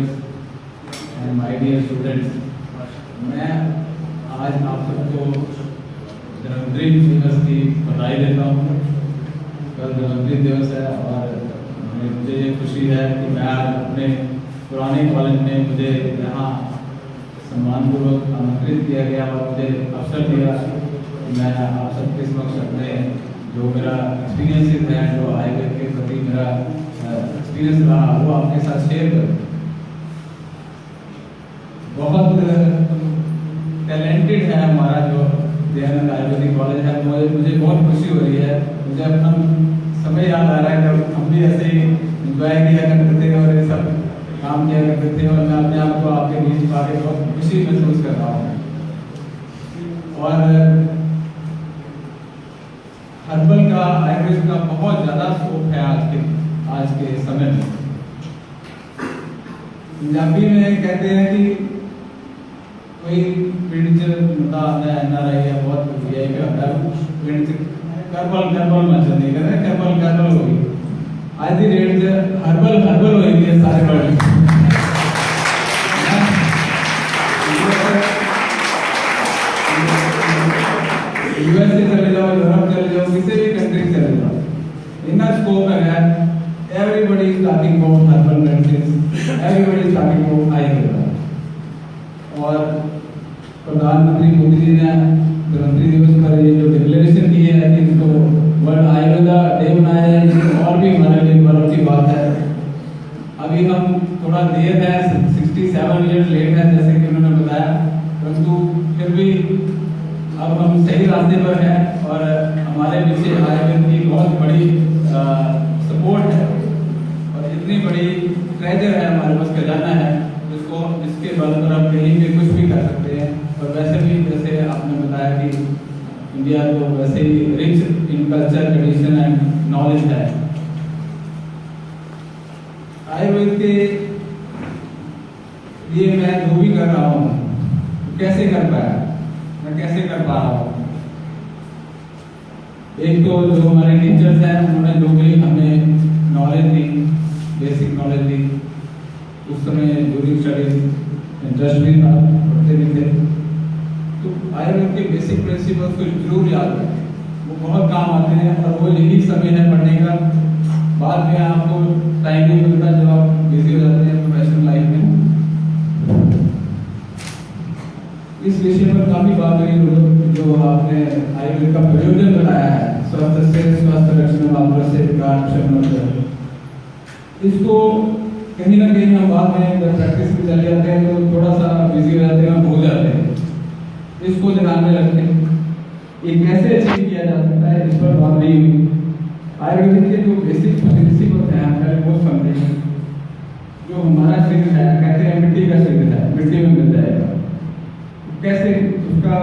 Teachers and my dear students, मैं आज आप सबको जन्मदिन दिवस की बधाई देता हूँ। कल जन्मदिन दिवस है और मुझे ये खुशी है कि मैं आज अपने पुराने कॉलेज में मुझे यहाँ सम्मानपूर्वक आमंत्रित किया गया और मुझे अवसर दिया कि मैं आप सबके समक्ष अपने जो मेरा एक्सपीरियंस है, जो आयुर्वेद के प्रति मेरा एक्सपीरियंस रहा, वो आपके साथ शेयर करूँ। बहुत टैलेंटेड है हमारा जो दयानंद आयुर्वेदिक कॉलेज है। मुझे बहुत खुशी हो रही है। मुझे अपना समय याद आ रहा है जब हम भी ऐसे ही इंजॉय किया करते थे और ये सब काम किया करते थे, और मैं अपने आप को आपके बीच पाके बहुत खुशी महसूस कर रहा हूँ। और हर्बल का, आयुर्वेद का बहुत ज़्यादा स्कोप है आज के समय में। पंजाबी में कहते हैं कि कोई पिंड च मुंडा आंदा NRI है, बहुत VIP होता है, पिंड च करबल मच जाती है, कहते करबल हो गई। आज की डेट च हर्बल हो गई है सारे वर्ल्ड। USA चले जाओ, यूरोप चले जाओ, किसी भी कंट्री चले जाओ, इतना स्कोप है। Everybody is talking about herbal medicine, everybody is talking about Ayurveda. और प्रधानमंत्री मोदी जी ने जन्मदिन दिवस पर ये जो डिक्लेरेशन की है कि इसको वर्ल्ड आयुर्वेदा डे बनाया है, ये और भी हमारे लिए गर्व की बात है। अभी हम थोड़ा देर है, 67 ईयर्स लेट है जैसे कि उन्होंने बताया, परंतु फिर भी अब हम सही रास्ते पर हैं और हमारे पीछे आयुर्वेद की बहुत बड़ी सपोर्ट है और इतनी बड़ी ट्रेजर है, हमारे पास खजाना है जिसके बल पर हम कहीं भी कुछ भी कर सकते हैं। और वैसे भी जैसे आपने बताया कि इंडिया तो वैसे ही rich in culture, tradition and knowledge है। आयुर्वेद के लिए मैं जो भी कर रहा हूँ कैसे कर पाया, मैं कैसे कर पा रहा हूँ। एक तो जो हमारे टीचर्स हैं उन्होंने जो भी हमें नॉलेज दी, बेसिक नॉलेज दी, उस समय ड्यूरिंग स्टडीज इंटरेस्ट भी था, पढ़ते भी थे, तो आयुर्वेद के बेसिक प्रिंसिपल्स को जरूर याद रखें, वो बहुत काम आते हैं। और वो यही समय है पढ़ने का। बाद में आपको टाइम नहीं मिलता जब आप बिजी हो जाते हैं प्रोफेशनल लाइफ में। इस विषय पर काफी बात हुई जो आपने आयुर्वेद का प्रयोजन बताया है, स्वस्थ से स्वस्थ रक्षण मात्र से विकार क्षमता, इसको कहीं ना कहीं हम बाद में जब प्रैक्टिस में चले जाते हैं तो थोड़ा सा बिजी हो जाते हैं, भूल जाते हैं। इसको ध्यान में रखें। ये कैसे अचीव किया जा सकता है, इस पर बात नहीं हुई। आयुर्वेद के जो बेसिक प्रिंसिपल्स हैं पहले वो समझें। जो हमारा शरीर है, कहते हैं मिट्टी का शरीर है, मिट्टी में मिल जाएगा, कैसे उसका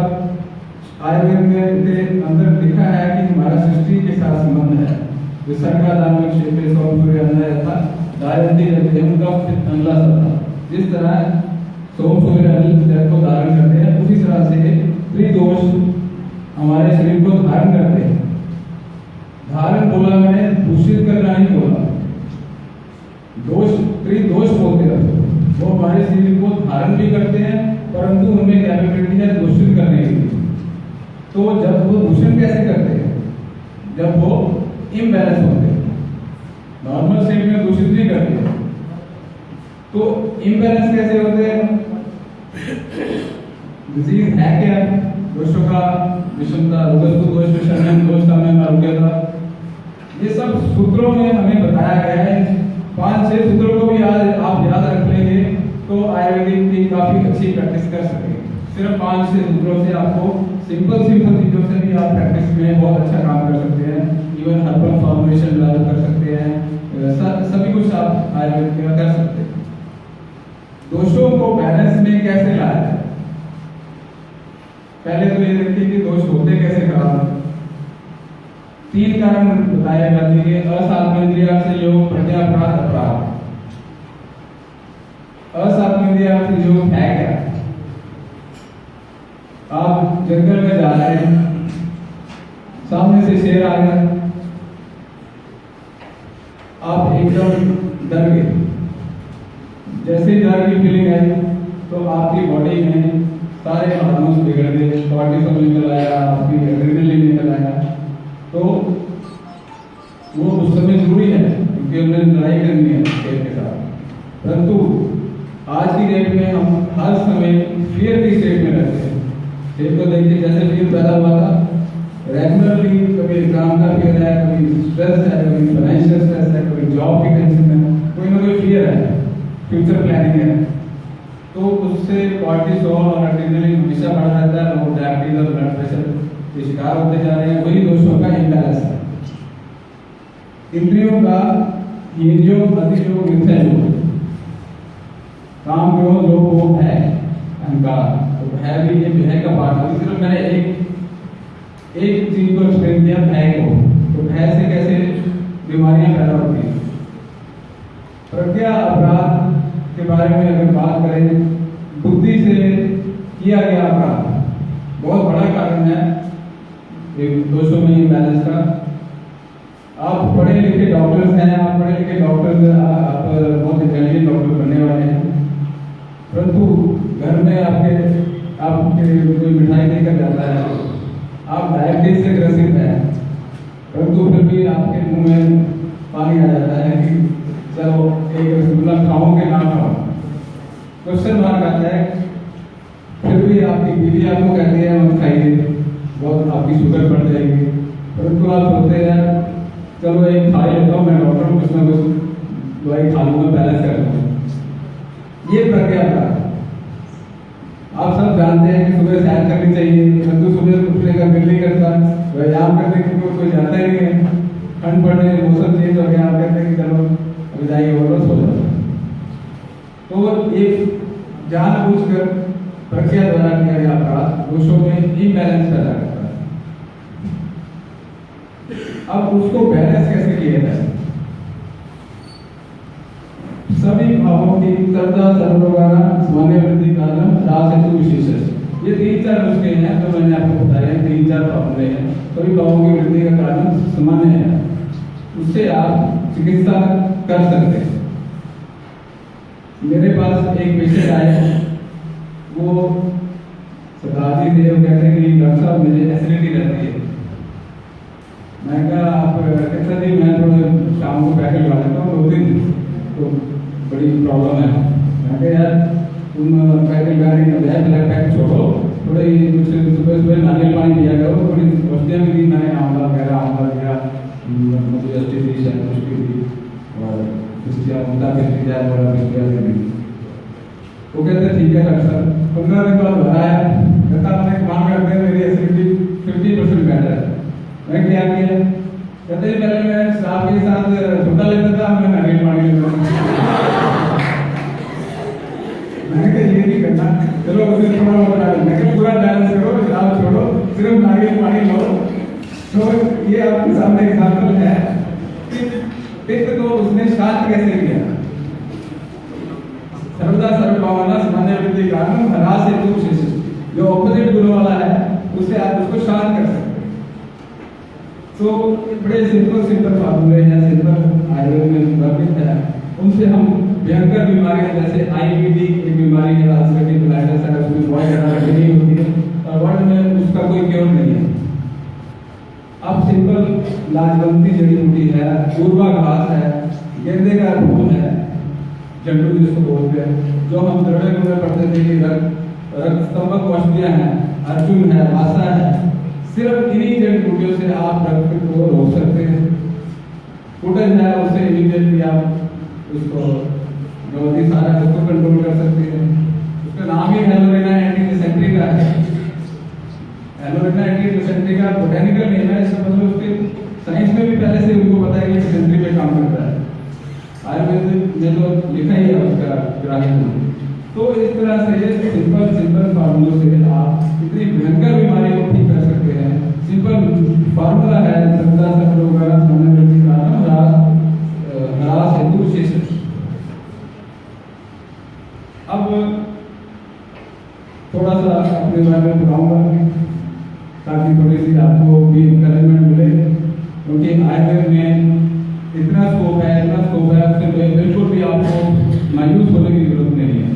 आयुर्वेद में अंदर लिखा है कि हमारा सृष्टि के साथ संबंध है। जिस तरह सोम सूर्य को धारण करते हैं, उसी तरह से त्रिदोष हमारे शरीर को धारण करते हैं। धारण बोला मैंने, दूषित करना नहीं बोला। दोष, त्रिदोष बोलते हैं, वो हमारे शरीर को धारण भी करते हैं, परंतु उनमें कैपेबिलिटी है दूषित करने की। तो जब वो दूषण कैसे करते हैं, जब वो इम्बैलेंस होते हैं, नॉर्मल स्टेट में दूषित नहीं करते। तो इम्बैलेंस कैसे होते हैं? डिजीज है क्या? दोषों का विषमता, रोगस्तु दोष विषमन, दोष समय आरोग्यता, ये सब सूत्रों में हमें बताया गया है। 5-6 सूत्रों को भी आज आप याद रख लेंगे तो आयुर्वेदिक की काफी अच्छी प्रैक्टिस कर सकेंगे। सिर्फ 5-6 सूत्रों से आपको सिंपल चीजों से भी आप प्रैक्टिस में बहुत अच्छा काम कर सकते हैं। इवन हर्बल फॉर्मुलेशन डेवलप कर सकते हैं, सभी कुछ आप आयुर्वेद में कर सकते हैं। दोषों को बैलेंस में कैसे लाया जाए? पहले तो ये देखिए कि दोष होते कैसे खराब। 3 कारण बताए जाते हैं: असात्मेंद्रिय संयोग, प्रत्याघात, अपराध। असात्मेंद्रिय संयोग है क्या? आप जंगल में जा रहे हैं, सामने से शेर आ गया, आप एकदम डर गए, जैसे ही डर की फीलिंग आई तो आपकी बॉडी में सारे हार्मोन्स बिगड़ गए, कॉर्टिसोल निकल आया, आपकी एड्रेनलिन निकल आया। तो वो उस समय जरूरी है क्योंकि हमें लड़ाई करनी है पेट के साथ। परंतु आज की डेट में हम हर समय फियर की स्टेट में रहते हैं। पेट को देखिए, जैसे फियर पैदा हुआ था, रेगुलरली कभी एग्जाम का फियर है, कभी स्ट्रेस है, कभी फाइनेंशियल स्ट्रेस है, कभी जॉब की टेंशन है, कोई ना कोई फियर है, फ्यूचर प्लानिंग है। तो उससे कॉर्टिसोल और एड्रेनलिन हमेशा बढ़ रहता है, लोग डायबिटीज और ब्लड प्रेशर के शिकार होते जा रहे हैं। वही दोषों का इम्बैलेंस है। इंद्रियों का ये जो अधियोग मिथ्यायोग, काम क्रोध लोभ मोह है, अहंकार, तो है भी, ये भय का पार्ट है। सिर्फ मैंने एक चीज को एक्सप्लेन किया, भय को। तो भय से कैसे बीमारियां पैदा होती हैं। प्रज्ञा अपराध के बारे में अगर बात करें, बुद्धि से किया गया अपराध बहुत बड़ा कारण है दोषों में इम्बैलेंस का। आप पढ़े लिखे डॉक्टर्स हैं, आप पढ़े लिखे डॉक्टर्स, आप बहुत इंटेलिजेंट डॉक्टर बनने वाले हैं, परंतु घर में आपके कोई मिठाई लेकर जाता है, आप डायबिटीज से ग्रसित हैं, परंतु फिर भी आपके मुंह में पानी आ जाता है कि चलो एक रसगुल्ला खाओ कि ना खाओ, क्वेश्चन मार्क आता है। फिर भी आपकी बीवी आपको कहती है मत खाइए, बहुत आपकी शुगर बढ़ जाएगी, परंतु आप सोचते हैं चलो एक खा लेता हूँ, मैं डॉक्टर हूँ, कुछ ना कुछ दवाई खा लूंगा, बैलेंस कर लूंगा। ये प्रक्रिया था। आप सब जानते हैं कि सुबह सैर करनी चाहिए, परंतु सुबह उठने का दिल नहीं करता, व्यायाम करने की कोई जाता ही नहीं है। ठंड पड़ने, मौसम चेंज हो गया, आप कहते हैं कि चलो अभी जाइए और सो जाओ। तो ये जानबूझकर प्रक्रिया द्वारा किया गया अपराध दोषों में इम्बैलेंस पैदा करता है। अब उसको बैलेंस कैसे किया जाए। सभी भावों की श्रद्धा, सर्वरोगाना, सामान्य वृद्धि कारण, रास हेतु विशेष। ये 3-4 नुस्खे हैं जो मैंने आपको बताया, 3-4 फॉर्मूले हैं। सभी भावों की वृद्धि का कारण सामान्य है, उससे आप चिकित्सा कर सकते हैं। मेरे पास एक पेशेंट आए, वो सरदार जी थे, वो कहते हैं कि डॉक्टर साहब मुझे एसिडिटी रहती है। मैं कहा आप कहता जी मैं थोड़ा शाम को पैकेट ला लेता हूँ 2 दिन, तो बड़ी प्रॉब्लम है। मैं कहा यार तुम पैकेट लाने का बजाय पहले पैकेट छोड़ो, थोड़े कुछ सुबह सुबह नारियल पानी पिया करो, थोड़ी औषधियाँ भी दी मैंने, आंवला वगैरह, आंवला दिया, मुझे दी, शहतूश दी और वो कहते ठीक है डॉक्टर साहब। 15 दिन बाद बताया, कहता आपने काम करते हैं मेरी एसिडिटी 50% बेटर है। मैं क्या किया, कहते पहले मैं शराब के साथ छोटा लेता था, मैं नारियल पानी लेता था। मैंने कहा ये नहीं करना, चलो उसे थोड़ा बहुत मैं कहा पूरा बैलेंस करो, शराब छोड़ो, सिर्फ नारियल पानी लो। तो ये आपके सामने एग्जाम्पल है पित्त को उसने शांत कैसे किया। सर्वदा सर्वभावना, सामान्य वृद्धि कारण, ह्रास हेतु विशेष। जो ऑपोजिट गुणों वाला है उससे आप उसको शांत कर सकते हैं। तो बड़े सिंपल फार्मूले हैं, सिंपल आयुर्वेद में वर्णित है, उनसे हम भयंकर बीमारियां जैसे आईबीडी एक बीमारी है, अल्सरेटिव कोलाइटिस है, उसमें बहुत ज्यादा नहीं होती है और वर्ल्ड में उसका कोई क्योर नहीं है। अब सिंपल लाजवंती जड़ी बूटी है, पूर्वाघात है, गेंदे का फूल है, जंडू जिसको बोलते हैं, जो हम दरड़े में पढ़ते थे कि रक्त स्तंभक औषधियां हैं, अर्जुन है, वासा है। सिर्फ इन्हीं जड़ी बूटियों से आप रक्त को रोक सकते हैं। कुटन है, उससे इमीडिएटली आप उसको जो भी सारा उसको कंट्रोल कर सकते हैं। उसका नाम ही हेलोरेना एंटी का है। हेलोरेना एंटी का बोटेनिकल नेम है, इसका मतलब उसके साइंस में भी पहले से उनको पता है कि सेंट्री पे काम करता है। आयुर्वेद में तो लिखा ही है उसका ग्राहक। तो इस तरह से सिंपल फार्मूलों से आप इतनी भयंकर बीमारी को ठीक कर सकते हैं। सिंपल फार्मूला है, श्रद्धा, सर्वरोगाना, सामान्य वृद्धि कारण, ह्रास हेतु विशेष। अब थोड़ा सा अपने बारे में बताऊंगा ताकि थोड़ी सी आपको भी इंकरेजमेंट मिले, क्योंकि आयुर्वेद में इतना स्कोप है, उससे बिल्कुल भी आपको मायूस होने की जरूरत नहीं है,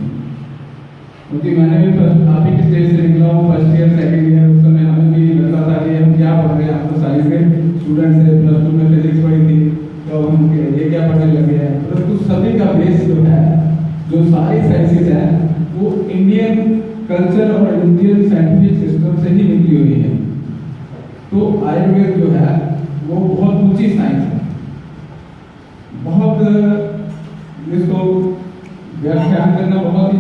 क्योंकि मैंने भी फर्स्ट आप ही के स्टेज से निकला हूँ, फर्स्ट ईयर सेकेंड ईयर, उस समय हमें भी लगता था कि हम क्या पढ़ रहे हैं। हम तो साइंस के स्टूडेंट से प्लस 2 में फिजिक्स पढ़ी थी, तो हम ये क्या पढ़ने लगे हैं। परंतु सभी का बेस जो है, जो सारी साइंसेज हैं, वो इंडियन कल्चर और इंडियन साइंटिफिक सिस्टम से ही निकली हुई है। तो आयुर्वेद जो है वो बहुत ऊंची साइंस है, बहुत इसको व्याख्यान करना बहुत ही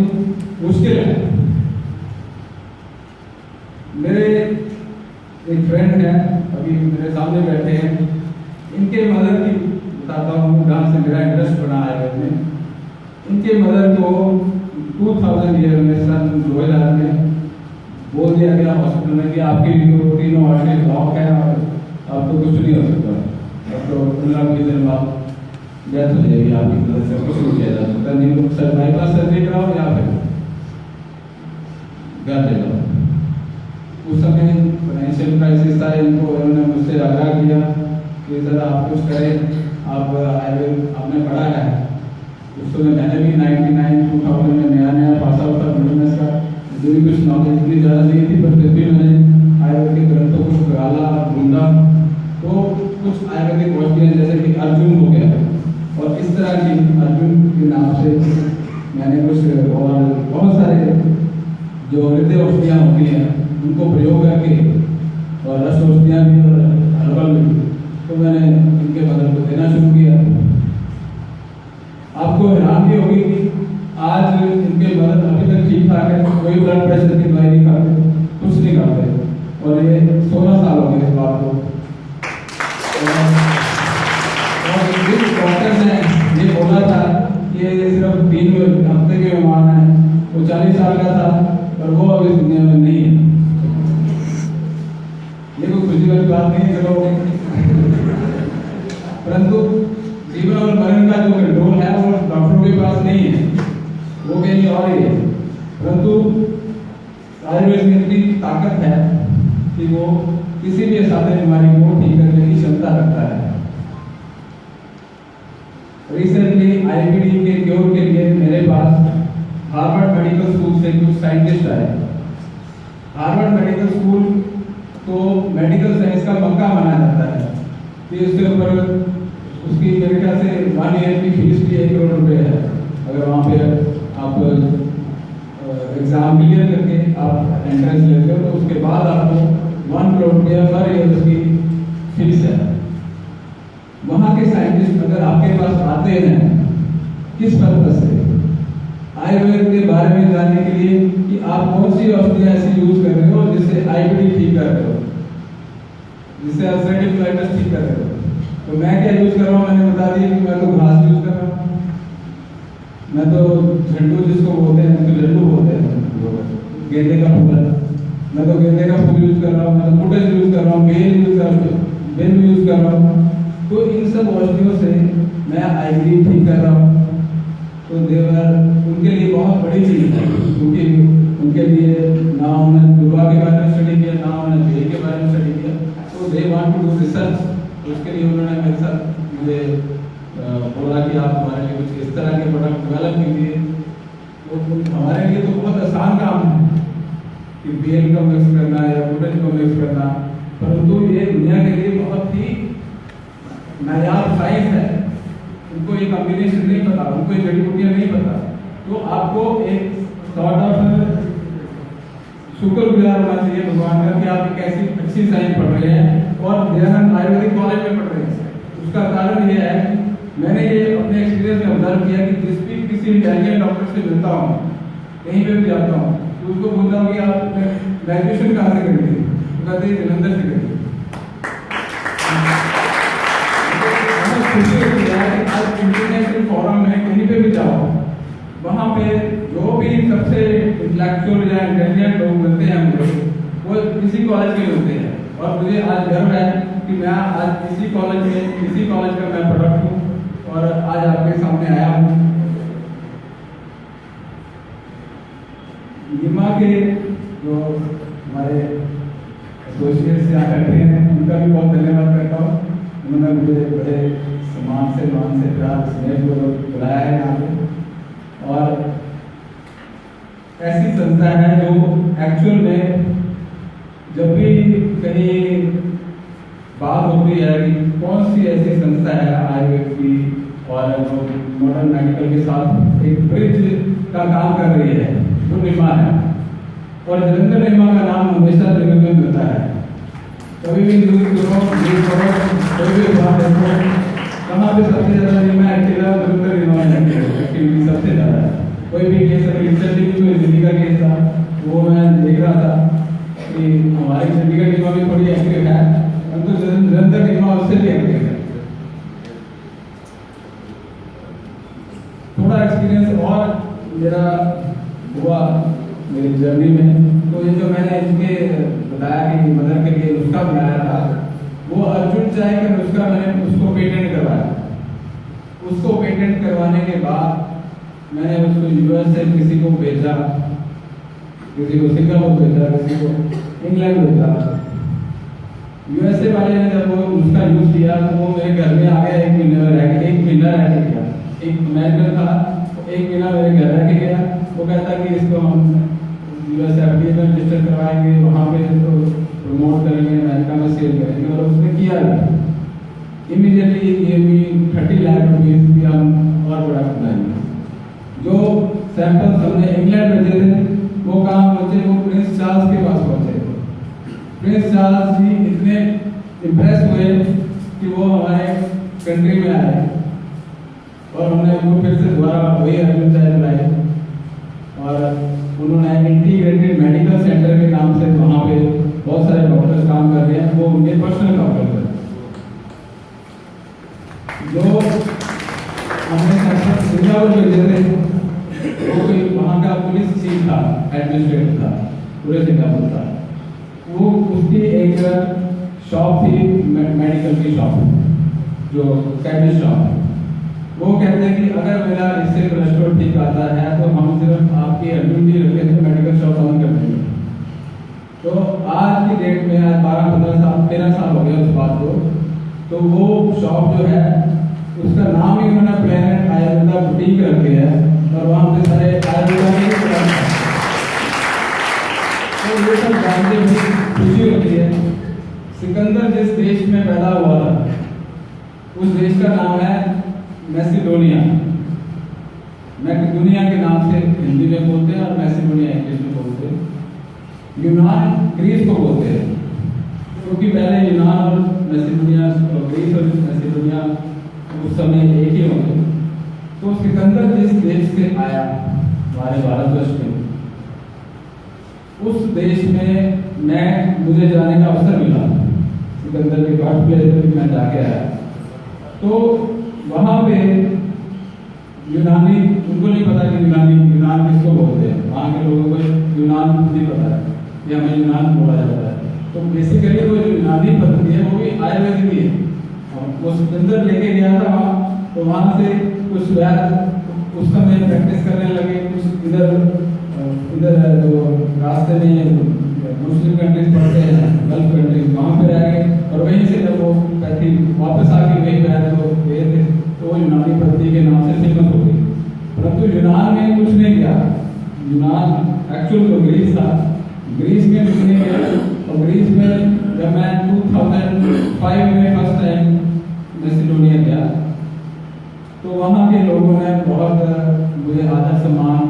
मुश्किल है। मेरे एक फ्रेंड है, अभी मेरे सामने बैठे हैं, इनके मदर की बताता हूँ जहाँ से मेरा इंटरेस्ट बना आयुर्वेद में। इनके मदर को 2000 ईयर में सन 2000 में बोल दिया गया हॉस्पिटल में कि आपकी तो 3 आर्टरी ब्लॉक है और अब तो कुछ नहीं हो सकता, अब तो 15-20 दिन बाद डेथ हो जाएगी आपकी, तरफ से कुछ नहीं किया जा सकता, नहीं तो सर बाईपास सर्जरी कराओ या फिर घर ले जाओ। उस समय फाइनेंशियल क्राइसिस था, इनको इन्होंने मुझसे आग्रह किया कि सर आप कुछ करें, आप आयुर्वेद आपने पढ़ा है। उस समय मैंने भी 99-2000 में नया पास आउट था बिजनेस का, मुझे भी कुछ नॉलेज इतनी ज़्यादा नहीं थी, पर फिर भी मैंने आयुर्वेद के ग्रंथों को निकाला, ढूंढा, तो कुछ आयुर्वेदिक औषधियाँ जैसे कि अर्जुन हो गया, और इस तरह की अर्जुन के नाम से मैंने कुछ और बहुत सारे जो हृदय औषधियाँ होती हैं उनको प्रयोग करके, और रस औषधियाँ भी और हर्बल भी, तो मैंने इनके मदद को देना शुरू किया। आपको हैरानी होगी कि आज इनके मदद अभी तक ठीक ठाक है, कोई ब्लड प्रेशर की दवाई नहीं खाते, कुछ नहीं खाते, और ये 16 साल हो गए इस बात को। और जिस डॉक्टर ने ये बोला था कि ये सिर्फ 3 हफ्ते के मेहमान है, वो 40 साल का था, और वो अब इस दुनिया में नहीं है। ये कोई खुशी वाली बात नहीं है, चलो, परंतु जीवन और मरण का जो कंट्रोल है वो डॉक्टरों के पास नहीं है, वो कहीं और ही है। परंतु आयुर्वेद में इतनी ताकत है कि वो किसी भी असाध्य बीमारी को ठीक करने की क्षमता रखता है। रिसेंटली आईबीडी के क्योर के लिए मेरे पास हार्वर्ड मेडिकल स्कूल से कुछ साइंटिस्ट आए। हार्वर्ड मेडिकल स्कूल तो मेडिकल साइंस का मक्का माना जाता है, कि उसके ऊपर उसकी मेरे ख्याल से 1 ईयर की फीस भी 1 करोड़ रुपए है। अगर वहाँ पे आप एग्जाम क्लियर करके आप एंट्रेंस लेते हो, तो उसके बाद आपको 1 करोड़ रुपया पर ईयर उसकी फीस है। वहाँ के साइंटिस्ट अगर आपके पास आते हैं किस पर्पज से, आयुर्वेद के बारे में जानने के लिए कि आप कौन सी औषधियाँ ऐसी यूज कर रहे हो जिससे आईबीडी ठीक कर रहे हो, जिससे अल्सरेटिव कोलाइटिस ठीक कर रहे हो। तो मैं क्या यूज कर रहा हूँ, मैंने बता दिया कि मैं तो घास यूज कर रहा हूँ, मैं तो झंडू जिसको बोलते हैं, तो झंडू बोलते हैं, गेंदे का फूल, मैं तो गेंदे का फूल यूज कर रहा हूँ, मैं तो कुटज यूज कर रहा हूँ, बेल यूज कर रहा हूँ, बेल यूज कर रहा हूँ। तो इन सब औषधियों से मैं आईबीडी ठीक कर रहा हूँ। तो देवर उनके लिए बहुत बड़ी चीज है, क्योंकि उनके लिए ना उन्होंने दुर्वा के बारे में स्टडी किया, ना उन्होंने बेल के बारे में स्टडी किया, तो they want to do research. उसके लिए उन्होंने मेरे साथ मुझे बोला कि आप हमारे लिए कुछ इस तरह के प्रोडक्ट डेवलप कीजिए। तो हमारे लिए तो बहुत आसान काम है कि बेल को मिक्स करना या कुटज को मिक्स करना, परंतु ये दुनिया के लिए बहुत ही नायाब साइंस है। उनको ये कॉम्बिनेशन नहीं पता, उनको ये जड़ी बूटियां नहीं पता। तो आपको एक सॉर्ट ऑफ शुक्रगुजार होना चाहिए भगवान का कि आप एक ऐसी अच्छी साइंस पढ़ रहे हैं और दयानंद आयुर्वेदिक कॉलेज में पढ़ रहे हैं। उसका कारण ये है कि मैंने ये अपने एक्सपीरियंस में ऑब्जर्व किया कि जिस भी किसी इंटेलिजेंट डॉक्टर से मिलता हूँ, कहीं पे भी जाता हूँ, तो उसको बोलता हूँ कि आप ग्रेजुएशन कहाँ से करेंगे, तो कहते हैं जलंधर से करेंगे। खुशी होती है कि आज इंटरनेशनल फोरम में कहीं पे भी जाओ, वहाँ पे जो भी सबसे इंटेलेक्चुअल या इंटेलिजेंट लोग मिलते हैं मुझे, वो किसी कॉलेज के मिलते हैं। और मुझे आज गर्व है कि मैं आज इसी कॉलेज का मैं प्रोडक्ट हूँ और आज आपके सामने आया हूँ। नीमा के जो हमारे एसोसिएट से यहाँ बैठे हैं, उनका भी बहुत धन्यवाद करता हूँ। उन्होंने मुझे बड़े सम्मान से, मान से, प्यार स्नेह को बुलाया है यहाँ पे। और ऐसी संस्था है जो एक्चुअल में जब भी कहीं बात होती है कि कौन सी ऐसी संस्था है आयुर्वेद की और मॉडर्न मेडिकल के साथ एक ब्रिज का काम कर रही है, वो निरमा है। और जलंधर निरमा का नाम हमेशा जगह में मिलता है। कभी भी न्यूज करो, कोई भी बात देखो, कहाँ पे सबसे ज्यादा निरमा एक्टिव है, जलंधर निरमा एक्टिविटी सबसे ज्यादा है। कोई भी केस रिसेंटली कोई दिल्ली का केस था, वो मैं देख रहा था कि हमारी दिल्ली का निरमा भी थोड़ी एक्टिव है, परंतु जलंधर निरमा उससे भी एक्टिव है। थोड़ा एक्सपीरियंस और मेरा हुआ मेरी जर्नी में, तो ये जो मैंने इनके बताया कि मदर के लिए नुस्खा बनाया था, वो अर्जुन चाय का नुस्खा मैंने उसको पेटेंट करवाया। उसको पेटेंट करवाने के बाद मैंने उसको यूएस से किसी को भेजा, किसी को सिंगापुर भेजा, किसी को इंग्लैंड भेजा। यूएसए वाले ने जब वो नुस्खा यूज किया तो वो मेरे घर में आ गया, 1 महीने में रह के, 1 महीना रह के गया। एक अमेरिकन था, 1 महीना मेरे घर रह के गया। वो कहता कि इसको हम यूएस एफडीए में रजिस्टर करवाएंगे, वहाँ पे इसको प्रमोट करेंगे, अमेरिका में सेल करेंगे। और उसने किया इमीडिएटली ये भी 30 लाख रुपीज की हम और बड़ा बनाएंगे। जो सैंपल्स हमने इंग्लैंड भेजे थे वो कहाँ पहुंचे, वो प्रिंस चार्ल्स के पास पहुंचे। प्रिंस चार्ल्स जी इतने इम्प्रेस हुए कि वो हमारे कंट्री में आए और हमने उनको फिर से दोबारा वही अर्जुन चाय बुलाए और उन्होंने इंटीग्रेटेड मेडिकल सेंटर के नाम से वहाँ पे बहुत सारे डॉक्टर्स काम कर रहे हैं, वो उनके पर्सनल डॉक्टर थे। जो हमने सेंटर सिंगापुर भेजे थे, वो कोई वहाँ का पुलिस चीफ था, एडमिनिस्ट्रेटर था, पूरे सिंगापुर था। वो उसकी एक शॉप थी, मेडिकल की शॉप, जो कैबिनेट शॉप। वो कहते हैं कि अगर मेरा इससे कोलेस्ट्रॉल ठीक आता है तो हम सिर्फ आपकी एडमिट रखे तो मेडिकल शॉप बंद कर देंगे। तो आज की डेट में, आज 12-15 साल 13 साल हो गया उस बात को, तो वो शॉप जो है उसका नाम ही उन्होंने प्लेनेट आयुर्वेदा बुटीक रख दिया है और वहाँ पे सारे आयुर्वेदा के तो ये सब जानते हुए खुशी होती है। सिकंदर जिस देश में पैदा हुआ था उस देश का नाम है मैसिडोनिया। मैकेडोनिया के नाम से हिंदी में बोलते हैं और मैसिडोनिया इंग्लिश में बोलते हैं। यूनान ग्रीस को बोलते हैं, क्योंकि पहले यूनान और मैसिडोनिया, ग्रीस और मैसिडोनिया उस समय एक ही होते। तो सिकंदर जिस देश से आया हमारे भारतवर्ष में, उस देश में मुझे जाने का अवसर मिला। सिकंदर के बर्थ प्लेस पर मैं जाके आया, तो वहाँ पे यूनानी, उनको नहीं पता कि यूनान किसको बोलते हैं। वहाँ के लोगों को यूनान नहीं पता है, ये हमें यूनान बोला जाता है। तो बेसिकली वो जो यूनानी पद्धति है वो भी आयुर्वेद की है। वो सिकंदर लेके गया था वहाँ, तो वहाँ से कुछ वैद्य उस समय प्रैक्टिस करने लगे। कुछ इधर जो रास्ते में मुस्लिम कंट्रीज पड़ते हैं, गल्फ कंट्रीज, वहाँ पे रह गए और वहीं से जब वो वापस आके वही वैद्य को गए थे तो वो यूनानी पद्धति के नाम से फेमस हो गई। परंतु यूनान में कुछ नहीं किया। यूनान एक्चुअल तो ग्रीस था, ग्रीस में कुछ नहीं किया। और ग्रीस में जब मैं 2005 में फर्स्ट टाइम मैसिडोनिया गया तो वहाँ के लोगों ने बहुत मुझे आदर सम्मान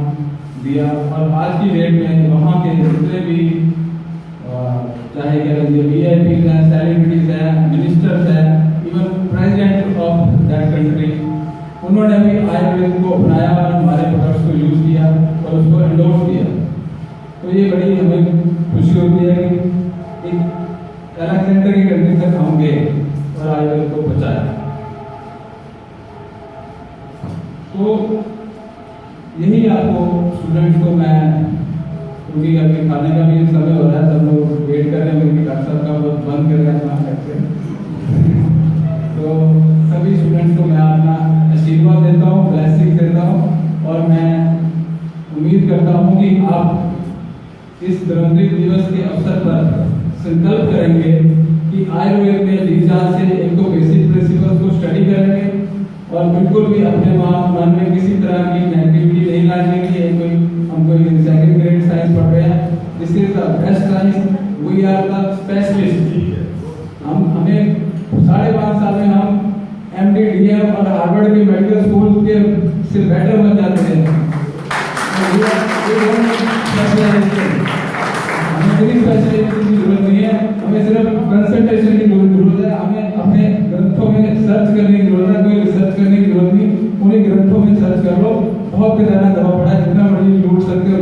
दिया। और आज की डेट में वहाँ के जितने भी चाहे कह लीजिए वीआईपीज हैं, सेलिब्रिटीज हैं, मिनिस्टर्स हैं, even president of that country, उन्होंने भी आयुर्वेद को अपनाया और हमारे प्रोडक्ट्स को यूज किया और उसको एंडोर्स किया। तो ये बड़ी हमें खुशी होती है कि एक अलेक्जेंडर की कंट्री तक हम गए और आयुर्वेद को बचाया। तो यही आपको स्टूडेंट्स को मैं, क्योंकि अभी खाने का भी समय हो रहा है, सब लोग वेट कर रहे हैं कि डॉक्टर साहब का बहुत बंद कर रहे हैं वहाँ लेक्चर। तो सभी स्टूडेंट्स को मैं अपना आशीर्वाद देता हूँ, ब्लेसिंग देता हूँ और मैं उम्मीद करता हूँ कि आप इस धर्मवीर दिवस के अवसर पर संकल्प करेंगे कि आयुर्वेद में जी जान से एक तो बेसिक प्रिंसिपल्स को स्टडी करेंगे और बिल्कुल भी अपने मन में किसी तरह की नेगेटिविटी नहीं लाने की है। कोई हम कोई सेकंड ग्रेड साइंस पढ़ रहे हैं, this is the best science, we are the specialist. हमें 5.5 साल में हम MD, DM और हार्वर्ड के मेडिकल स्कूल के से बेटर बन जाते हैं। हमें कोई स्पेशलाइजेशन की जरूरत नहीं है, हमें सिर्फ कंसंट्रेशन की जरूरत है। हमें अपने ग्रंथों में सर्च करने की जरूरत है, कोई रिसर्च करने की जरूरत नहीं। उन्हीं ग्रंथों में सर्च कर लो, बहुत ज्यादा दवा पड़ा है, जितना मर्जी लूट सकते हो।